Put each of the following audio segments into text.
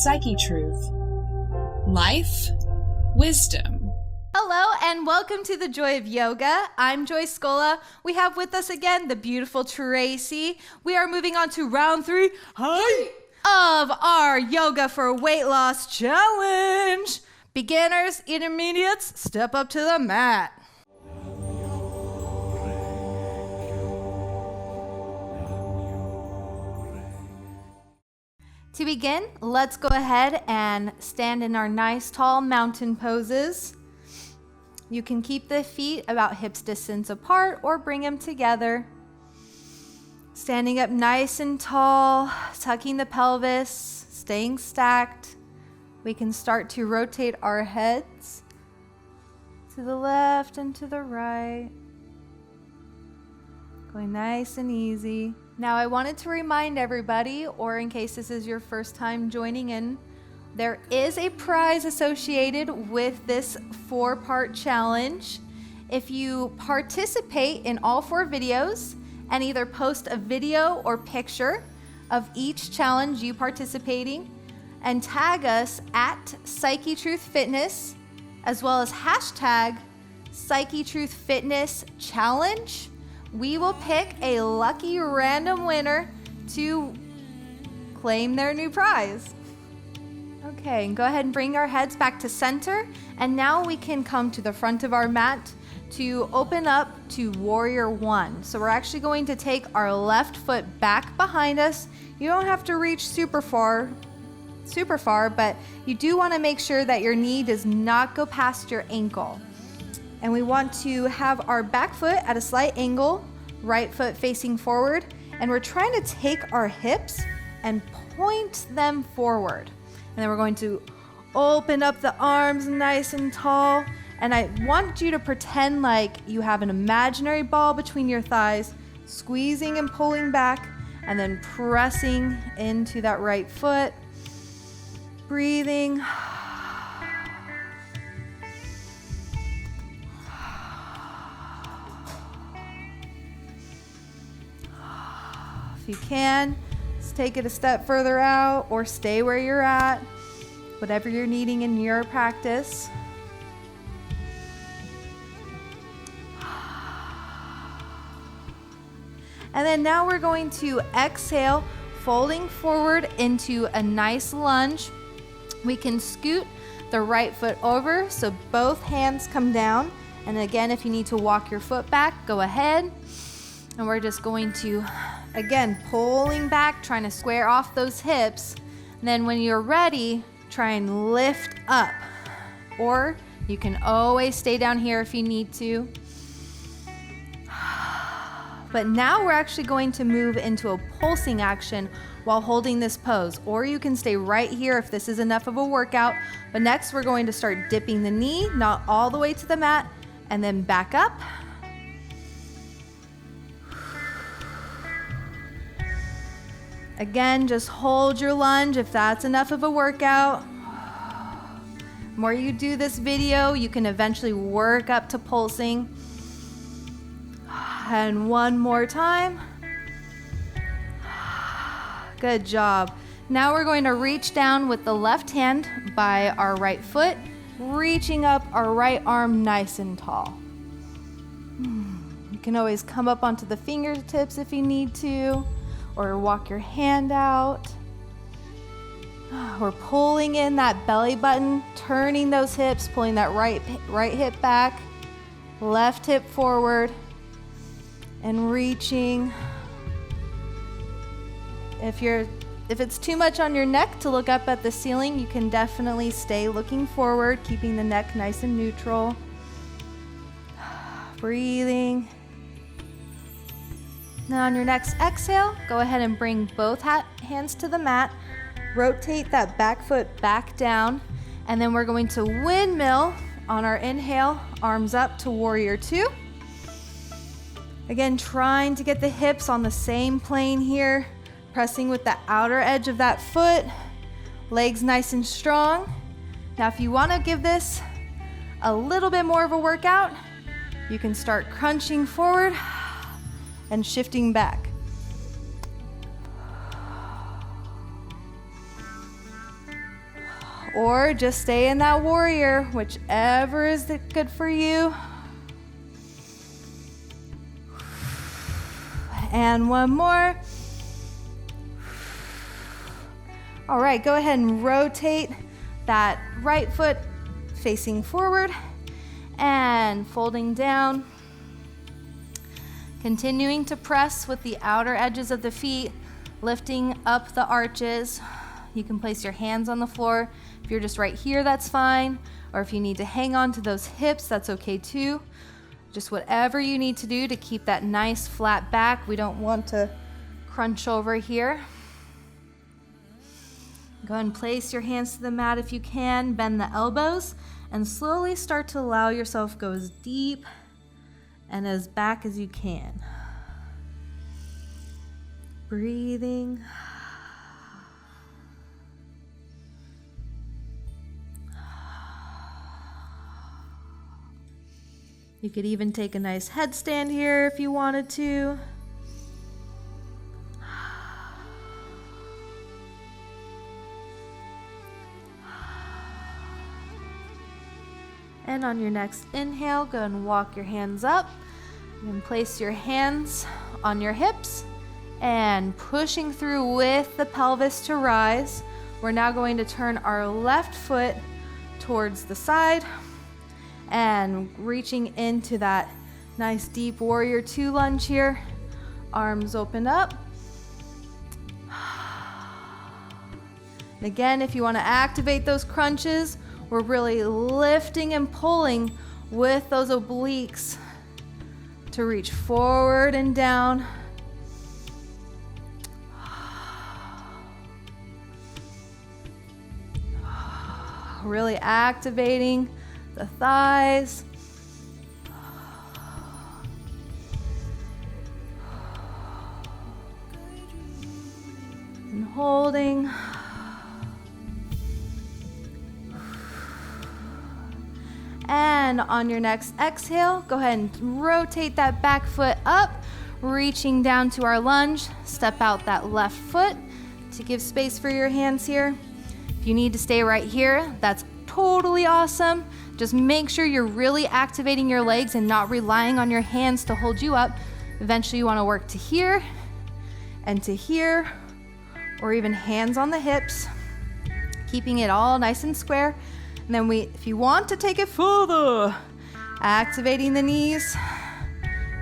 Psychetruth. Life, wisdom. Hello and welcome to the Joy of Yoga. I'm Joy Scola. We have with us again the beautiful Tracy. We are moving on to round 3 of our Yoga for Weight Loss Challenge. Beginners, intermediates, step up to the mat. To begin, let's go ahead and stand in our nice tall mountain poses. You can keep the feet about hips distance apart or bring them together. Standing up nice and tall, tucking the pelvis, staying stacked. We can start to rotate our heads to the left and to the right. Going nice and easy. Now I wanted to remind everybody, or in case this is your first time joining in, there is a prize associated with this 4-part challenge. If you participate in all 4 videos and either post a video or picture of each challenge you participating and tag us at Psychetruth Fitness, as well as hashtag Psychetruth Fitness Challenge, we will pick a lucky random winner to claim their new prize. Okay, go ahead and bring our heads back to center. And now we can come to the front of our mat to open up to Warrior 1. So we're actually going to take our left foot back behind us. You don't have to reach super far, but you do want to make sure that your knee does not go past your ankle. And we want to have our back foot at a slight angle, right foot facing forward, and we're trying to take our hips and point them forward. And then we're going to open up the arms nice and tall, and I want you to pretend like you have an imaginary ball between your thighs, squeezing and pulling back, and then pressing into that right foot, breathing. If you can, just take it a step further out or stay where you're at, whatever you're needing in your practice. And then now we're going to exhale, folding forward into a nice lunge. We can scoot the right foot over so both hands come down. And again, if you need to walk your foot back, go ahead. And we're just going to, again, pulling back, trying to square off those hips. And then when you're ready, try and lift up. Or you can always stay down here if you need to. But now we're actually going to move into a pulsing action while holding this pose. Or you can stay right here if this is enough of a workout. But next we're going to start dipping the knee, not all the way to the mat, and then back up. Again, just hold your lunge if that's enough of a workout. The more you do this video, you can eventually work up to pulsing. And one more time. Good job. Now we're going to reach down with the left hand by our right foot, reaching up our right arm nice and tall. You can always come up onto the fingertips if you need to, or walk your hand out. We're pulling in that belly button, turning those hips, pulling that right hip back, left hip forward, and reaching. If it's too much on your neck to look up at the ceiling, you can definitely stay looking forward, keeping the neck nice and neutral. Breathing. Now on your next exhale, go ahead and bring both hands to the mat. Rotate that back foot back down. And then we're going to windmill on our inhale, arms up to Warrior 2. Again, trying to get the hips on the same plane here. Pressing with the outer edge of that foot. Legs nice and strong. Now if you want to give this a little bit more of a workout, you can start crunching forward and shifting back. or just stay in that warrior, whichever is good for you. And one more. All right, go ahead and rotate that right foot facing forward and folding down. Continuing to press with the outer edges of the feet, lifting up the arches. You can place your hands on the floor. If you're just right here, that's fine. Or if you need to hang on to those hips, that's okay too. Just whatever you need to do to keep that nice flat back. We don't want to crunch over here. Go ahead and place your hands to the mat if you can. Bend the elbows and slowly start to allow yourself go as deep and as back as you can. Breathing. You could even take a nice headstand here if you wanted to. And on your next inhale, go and walk your hands up and place your hands on your hips and pushing through with the pelvis to rise. We're now going to turn our left foot towards the side and reaching into that nice deep warrior two lunge here. Arms open up. And again, if you want to activate those crunches, we're really lifting and pulling with those obliques to reach forward and down. Really activating the thighs. And holding. And on your next exhale, go ahead and rotate that back foot up, reaching down to our lunge. Step out that left foot to give space for your hands here. If you need to stay right here, that's totally awesome. Just make sure you're really activating your legs and not relying on your hands to hold you up. Eventually you want to work to here and to here, or even hands on the hips, keeping it all nice and square. And then if you want to take it further, activating the knees,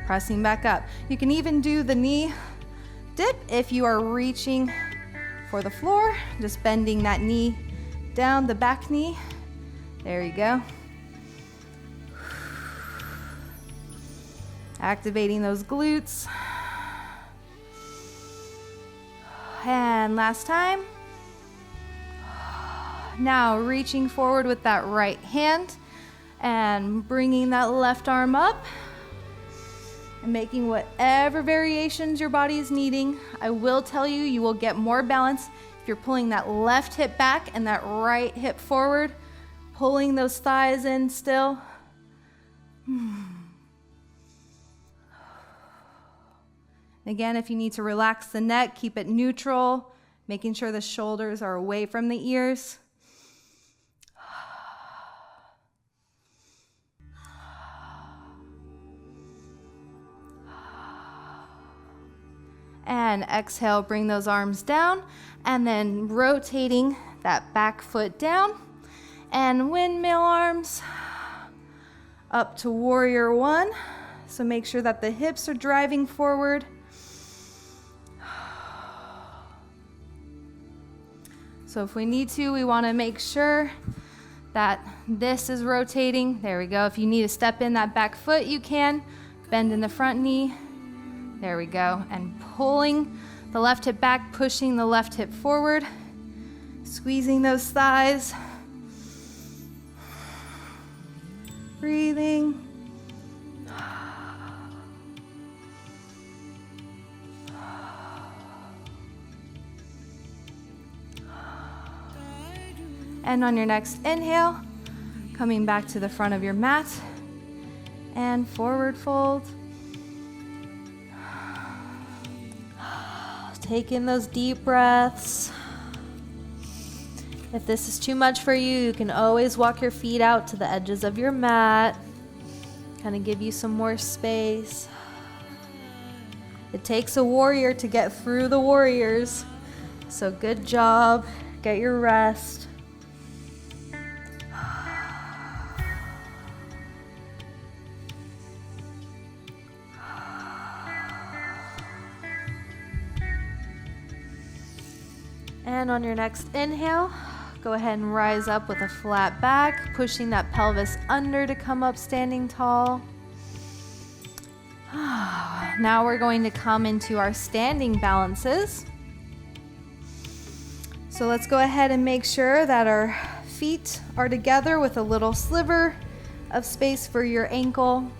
pressing back up. You can even do the knee dip if you are reaching for the floor, just bending that knee down, the back knee. There you go. Activating those glutes. And last time. Now reaching forward with that right hand and bringing that left arm up and making whatever variations your body is needing. I will tell you, you will get more balance if you're pulling that left hip back and that right hip forward, pulling those thighs in still. Again, if you need to relax the neck, keep it neutral, making sure the shoulders are away from the ears. And exhale, bring those arms down, and then rotating that back foot down, and windmill arms up to warrior one. So make sure that the hips are driving forward. So if we need to, we want to make sure that this is rotating. There we go. If you need to step in that back foot, you can. Bend in the front knee. There we go. And pulling the left hip back, pushing the left hip forward, squeezing those thighs. Breathing. And on your next inhale, coming back to the front of your mat and forward fold. Take in those deep breaths. If this is too much for you, you can always walk your feet out to the edges of your mat. Kind of give you some more space. It takes a warrior to get through the warriors. So good job. Get your rest. And on your next inhale, go ahead and rise up with a flat back, pushing that pelvis under to come up standing tall. Now we're going to come into our standing balances. So let's go ahead and make sure that our feet are together with a little sliver of space for your ankle.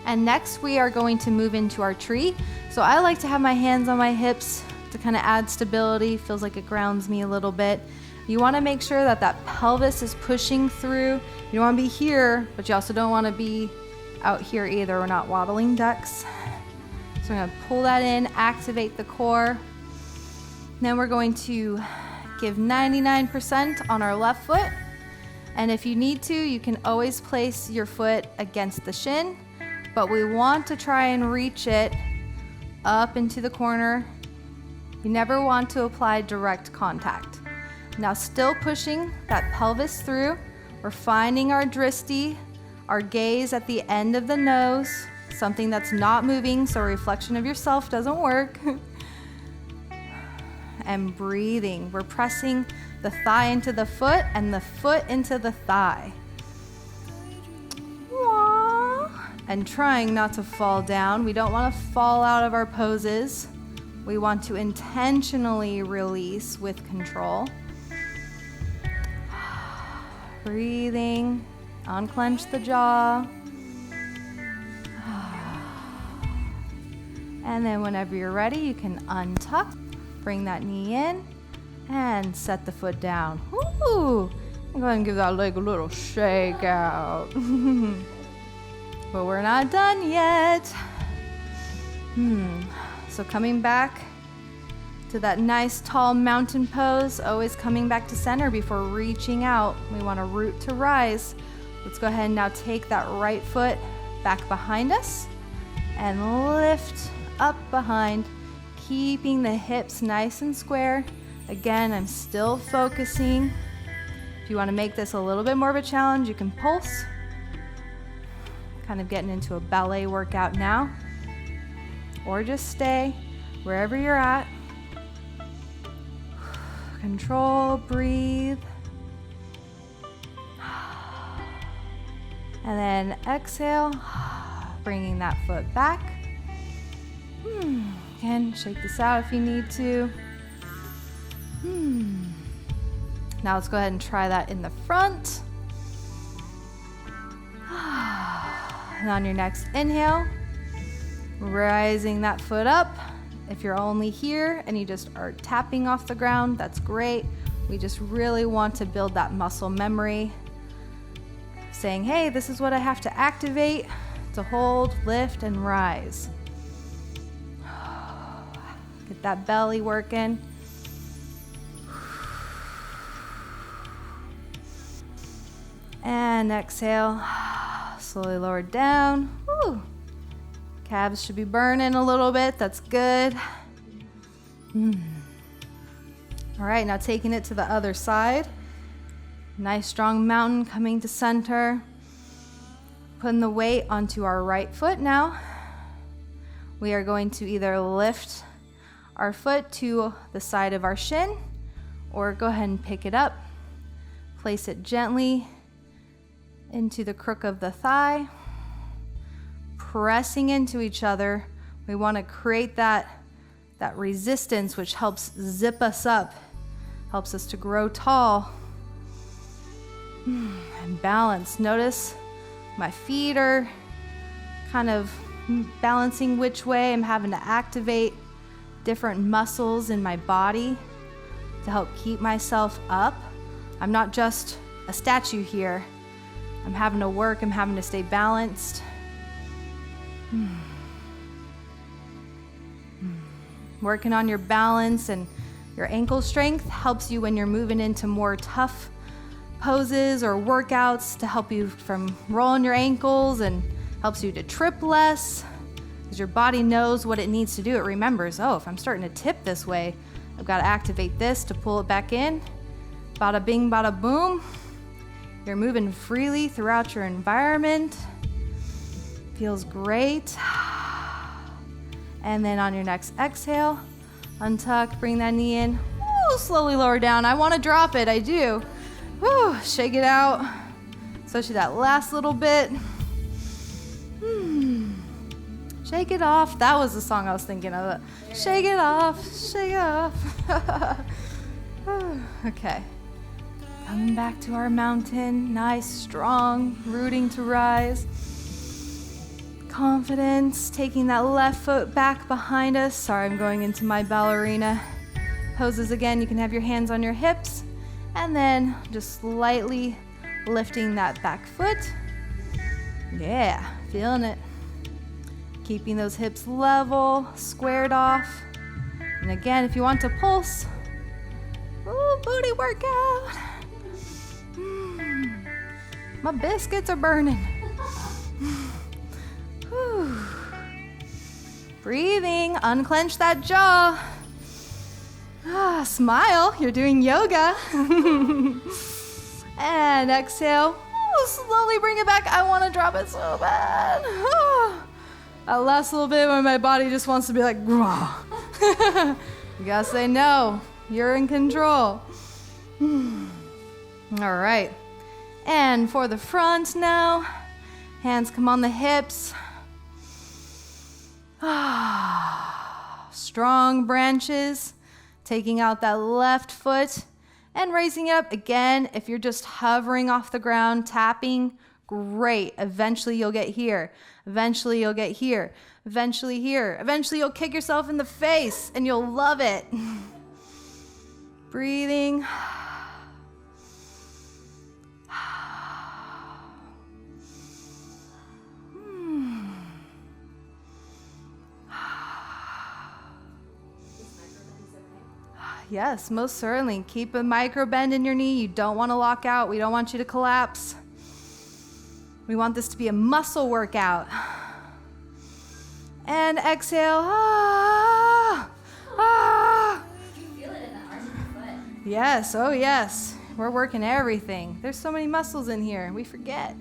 And next we are going to move into our tree. So I like to have my hands on my hips to kind of add stability. Feels like it grounds me a little bit. You want to make sure that that pelvis is pushing through. You don't want to be here, but you also don't want to be out here either. We're not waddling ducks. So I'm going to pull that in, activate the core. Then we're going to give 99% on our left foot. And if you need to, you can always place your foot against the shin, but we want to try and reach it up into the corner. You never want to apply direct contact. Now still pushing that pelvis through. We're finding our dristi, our gaze at the end of the nose, something that's not moving, so a reflection of yourself doesn't work. And breathing. We're pressing the thigh into the foot and the foot into the thigh. And trying not to fall down. We don't want to fall out of our poses. We want to intentionally release with control. Breathing, unclench the jaw. And then whenever you're ready, you can untuck, bring that knee in, and set the foot down. Woo! Go ahead and give that leg a little shake out. But we're not done yet. So coming back to that nice tall mountain pose, always coming back to center before reaching out. We want to root to rise. Let's go ahead and now take that right foot back behind us and lift up behind, keeping the hips nice and square. Again, I'm still focusing. If you want to make this a little bit more of a challenge, you can pulse. Kind of getting into a ballet workout now. Or just stay wherever you're at. Control, breathe. And then exhale, bringing that foot back. Again, shake this out if you need to. Now let's go ahead and try that in the front. And on your next inhale, rising that foot up. If you're only here and you just are tapping off the ground, that's great. We just really want to build that muscle memory. Saying, hey, this is what I have to activate to hold, lift, and rise. Get that belly working. And exhale. Slowly lower down. Woo. Calves should be burning a little bit. That's good. All right, now taking it to the other side. Nice strong mountain coming to center. Putting the weight onto our right foot now. We are going to either lift our foot to the side of our shin or go ahead and pick it up. Place it gently into the crook of the thigh. Pressing into each other. We want to create that resistance which helps zip us up, helps us to grow tall. And balance. Notice my feet are kind of balancing which way. I'm having to activate different muscles in my body to help keep myself up. I'm not just a statue here. I'm having to work, I'm having to stay balanced. Working on your balance and Your ankle strength helps you when you're moving into more tough poses or workouts to help you from rolling your ankles, and helps you to trip less because your body knows what it needs to do. It remembers, oh, if I'm starting to tip this way, I've got to activate this to pull it back in. Bada bing, bada boom. You're moving freely throughout your environment. Feels great. And then on your next exhale, untuck, bring that knee in. Woo, slowly lower down. I want to drop it, I do. Woo, shake it out, especially that last little bit. Shake it off. That was the song I was thinking of. Shake it off, shake it off. Okay. Coming back to our mountain, nice, strong, rooting to rise. Confidence, taking that left foot back behind us. Sorry, I'm going into my ballerina poses again. You can have your hands on your hips, and then just slightly lifting that back foot. Yeah, feeling it. Keeping those hips level, squared off. And again, if you want to pulse, ooh, booty workout. My biscuits are burning. Breathing, unclench that jaw. Smile, you're doing yoga. And exhale. Ooh, slowly bring it back. I want to drop it so bad. That last little bit when my body just wants to be like, rah. You gotta say no. You're in control. All right. And for the front now, hands come on the hips. Strong branches, taking out that left foot and raising it up again. If you're just hovering off the ground, tapping, great. Eventually you'll get here. Eventually you'll get here. Eventually here. Eventually you'll kick yourself in the face and you'll love it. Breathing. Yes, most certainly. Keep a micro bend in your knee. You don't want to lock out. We don't want you to collapse. We want this to be a muscle workout. And exhale. You feel it in the arch of your foot. Yes, oh yes. We're working everything. There's so many muscles in here. We forget.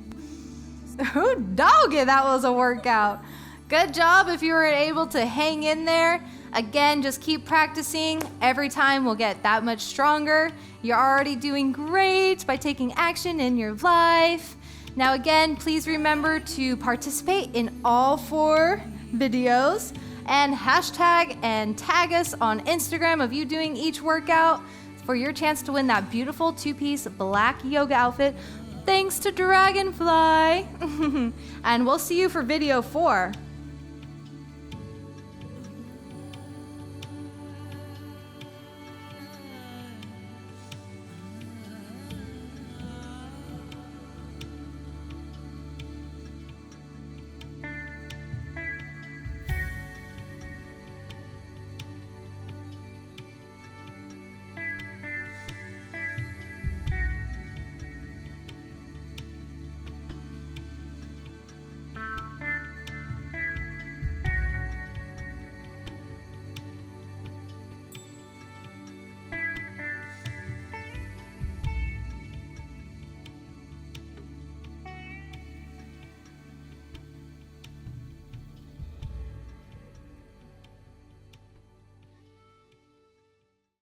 Ooh, doggy, that was a workout. Good job if you were able to hang in there. Again, just keep practicing. Every time we'll get that much stronger. You're already doing great by taking action in your life. Now again, please remember to participate in all 4 videos and hashtag and tag us on Instagram of you doing each workout for your chance to win that beautiful 2-piece black yoga outfit thanks to Dragonfly. And we'll see you for video 4.